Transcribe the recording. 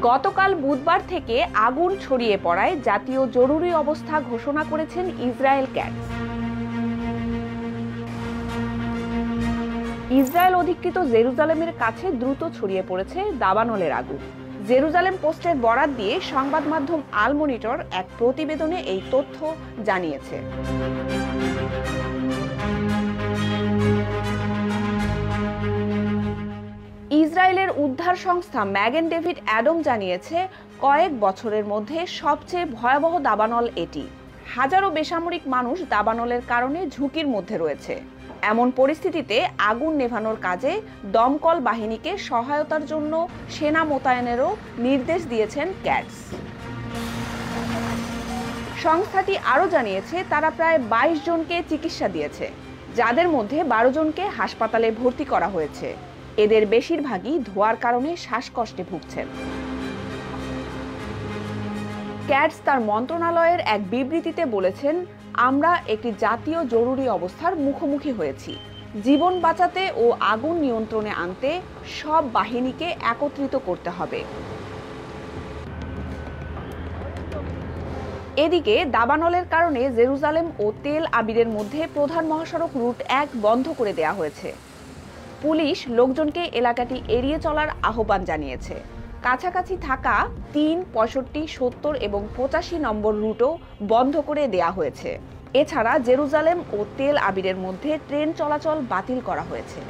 গতকাল বুধবার থেকে আগুন ছড়িয়ে পড়ায় জাতীয় জরুরি অবস্থা ঘোষণা করেছেন ইসরায়েল ক্যাটস। ইসরায়েল অধিকৃত জেরুজালেমের কাছে দ্রুত ছড়িয়ে পড়েছে দাবানলের আগুন। জেরুজালেম পোস্টের বরাত দিয়ে সংবাদ মাধ্যম আল মনিটর এক প্রতিবেদনে এই তথ্য জানিয়েছে। ইসরায়েলের উদ্ধার সংস্থা ম্যাগেন ডেভিড অ্যাডম জানিয়েছে, কয়েক বছরের মধ্যে সবচেয়ে ভয়াবহ দাবানল এটি। হাজারো বেসামরিক মানুষ দাবানলের কারণে ঝুঁকির মধ্যে রয়েছে। এমন পরিস্থিতিতে আগুন নেভানোর কাজে দমকল বাহিনীকে সহায়তার জন্য সেনা মোতায়েনেরও নির্দেশ দিয়েছেন ক্যাটস। সংস্থাটি আরও জানিয়েছে, তারা প্রায় 22 জনকে চিকিৎসা দিয়েছে, যাদের মধ্যে 12 জনকে হাসপাতালে ভর্তি করা হয়েছে। এদের বেশিরভাগই ধোঁয়ার কারণে শ্বাসকষ্টে ভুগছেন। ক্যাটস তার মন্ত্রণালয়ের এক বিবৃতিতে বলেছেন, আমরা একটি জাতীয় জরুরি অবস্থার মুখোমুখি হয়েছি। জীবন বাঁচাতে ও আগুন নিয়ন্ত্রণে আনতে সব বাহিনীকে একত্রিত করতে হবে। এদিকে দাবানলের কারণে জেরুজালেম ও তেল আবিবের মধ্যে প্রধান মহাসড়ক রুট 1 বন্ধ করে দেওয়া হয়েছে। পুলিশ লোকজনকে এলাকাটি এড়িয়ে চলার আহ্বান জানিয়েছে। কাছাকাছি থাকা 3, 65, 70 এবং 85 নম্বর রুটও বন্ধ করে দেয়া হয়েছে। এছাড়া জেরুজালেম ও তেল আবিবের মধ্যে ট্রেন চলাচল বাতিল করা হয়েছে।